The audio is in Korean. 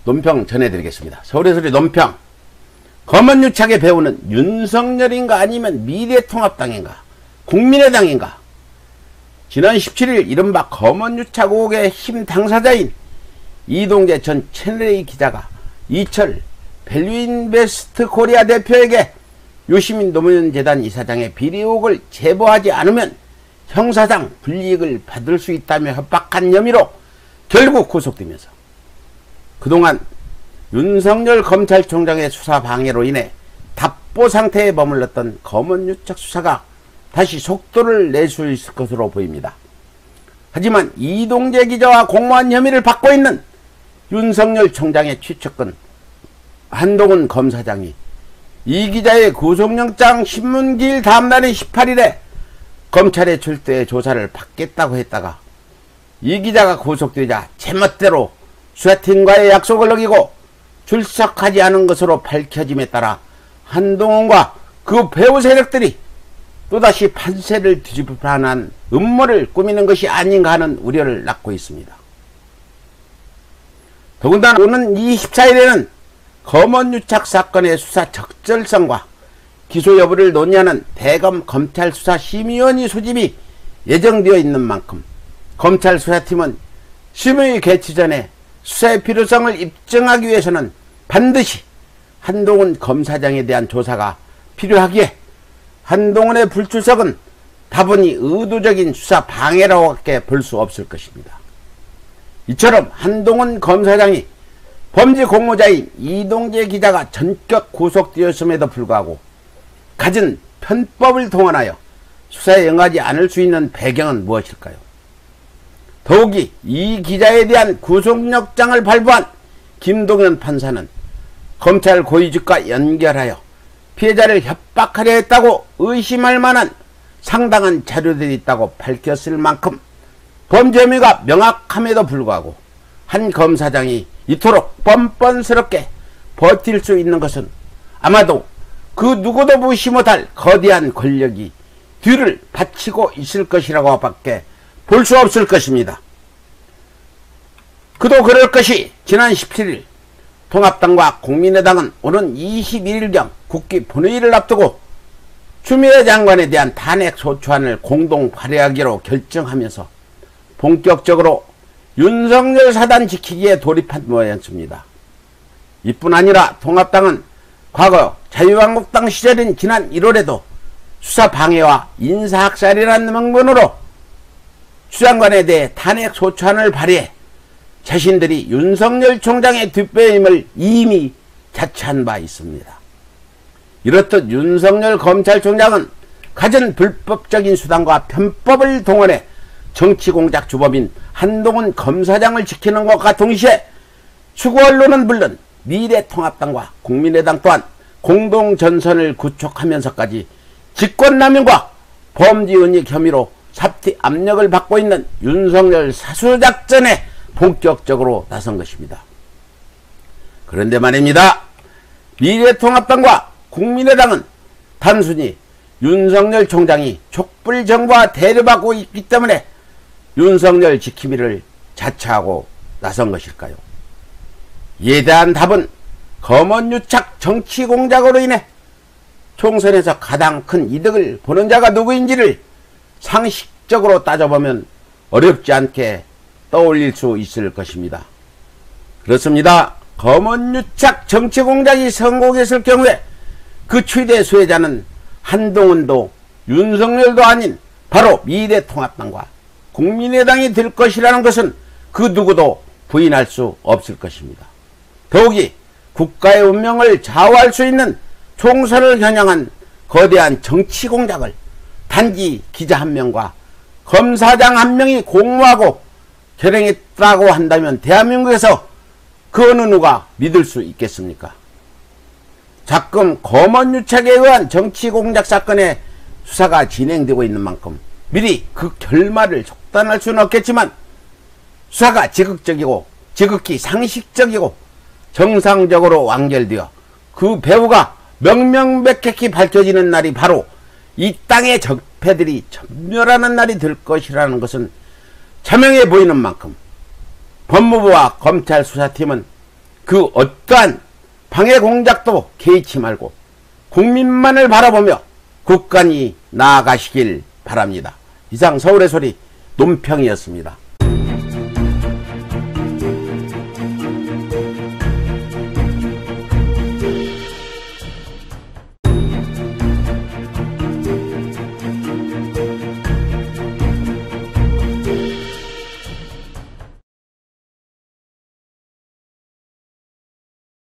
논평 전해드리겠습니다. 서울의 소리 논평. 검언유착의 배후는 윤석열인가 아니면 미래통합당인가 국민의당인가. 지난 17일 이른바 검언유착 의혹의 힘 당사자인 이동재 전 채널A 기자가 이철 밸류인베스트 코리아 대표에게 유시민 노무현재단 이사장의 비리 의혹을 제보하지 않으면 형사상 불이익을 받을 수 있다며 협박한 혐의로 결국 구속되면서 그동안 윤석열 검찰총장의 수사 방해로 인해 답보 상태에 머물렀던 검언유착 수사가 다시 속도를 낼 수 있을 것으로 보입니다. 하지만 이동재 기자와 공모한 혐의를 받고 있는 윤석열 총장의 취측근 한동훈 검사장이 이 기자의 구속영장 신문기일 다음날인 18일에 검찰에 출두해 조사를 받겠다고 했다가 이 기자가 구속되자 제멋대로 수사팀과의 약속을 어기고 출석하지 않은 것으로 밝혀짐에 따라 한동훈과 그 배후 세력들이 또다시 판세를 뒤집을 만한 음모를 꾸미는 것이 아닌가 하는 우려를 낳고 있습니다. 더군다나 오는 24일에는 검언유착 사건의 수사 적절성과 기소 여부를 논의하는 대검 검찰수사심의위원회 소집이 예정되어 있는 만큼 검찰 수사팀은 심의 개최 전에 수사의 필요성을 입증하기 위해서는 반드시 한동훈 검사장에 대한 조사가 필요하기에 한동훈의 불출석은 다분히 의도적인 수사 방해라고밖에 볼 수 없을 것입니다. 이처럼 한동훈 검사장이 범죄 공모자인 이동재 기자가 전격 구속되었음에도 불구하고 갖은 편법을 동원하여 수사에 응하지 않을 수 있는 배경은 무엇일까요? 더욱이 이 기자에 대한 구속영장을 발부한 김동연 판사는 검찰 고위직과 연결하여 피해자를 협박하려 했다고 의심할 만한 상당한 자료들이 있다고 밝혔을 만큼 범죄 혐의가 명확함에도 불구하고 한 검사장이 이토록 뻔뻔스럽게 버틸 수 있는 것은 아마도 그 누구도 무시 못할 거대한 권력이 뒤를 바치고 있을 것이라고 밖에 볼 수 없을 것입니다. 그도 그럴 것이 지난 17일 통합당과 국민의당은 오는 21일경 국기 본회의를 앞두고 추미애 장관에 대한 탄핵 소추안을 공동 발의하기로 결정하면서 본격적으로 윤석열 사단 지키기에 돌입한 모양새입니다. 이뿐 아니라 통합당은 과거 자유한국당 시절인 지난 1월에도 수사 방해와 인사학살이라는 명분으로 추 장관에 대해 탄핵 소추안을 발의해 자신들이 윤석열 총장의 뒷배임을 이미 자처한 바 있습니다. 이렇듯 윤석열 검찰총장은 갖은 불법적인 수단과 편법을 동원해 정치공작 주범인 한동훈 검사장을 지키는 것과 동시에 추구 언론은 물론 미래통합당과 국민의당 또한 공동전선을 구축하면서까지 직권남용과 범죄은닉 혐의로 사퇴 압력을 받고 있는 윤석열 사수작전에 본격적으로 나선 것입니다. 그런데 말입니다. 미래통합당과 국민의당은 단순히 윤석열 총장이 촛불정부와 대립하고 있기 때문에 윤석열 지킴이를 자처하고 나선 것일까요? 이에 대한 답은 검언유착 정치공작으로 인해 총선에서 가장 큰 이득을 보는 자가 누구인지를 상식적으로 따져보면 어렵지 않게 떠올릴 수 있을 것입니다. 그렇습니다. 검언유착 정치공작이 성공했을 경우에 그 최대 수혜자는 한동훈도 윤석열도 아닌 바로 미래통합당과 국민의당이 될 것이라는 것은 그 누구도 부인할 수 없을 것입니다. 더욱이 국가의 운명을 좌우할 수 있는 총선을 겨냥한 거대한 정치공작을 단지 기자 한 명과 검사장 한 명이 공모하고 결행했다고 한다면 대한민국에서 그 어느 누가 믿을 수 있겠습니까? 자금 검언유착에 의한 정치공작 사건의 수사가 진행되고 있는 만큼 미리 그 결말을 속단할 수는 없겠지만 수사가 지극히 상식적이고 정상적으로 완결되어 그 배후가 명명백백히 밝혀지는 날이 바로 이 땅의 적폐들이 전멸하는 날이 될 것이라는 것은 자명해 보이는 만큼 법무부와 검찰 수사팀은 그 어떠한 방해 공작도 개의치 말고 국민만을 바라보며 굳건히 나아가시길 바랍니다. 이상 서울의 소리 논평이었습니다.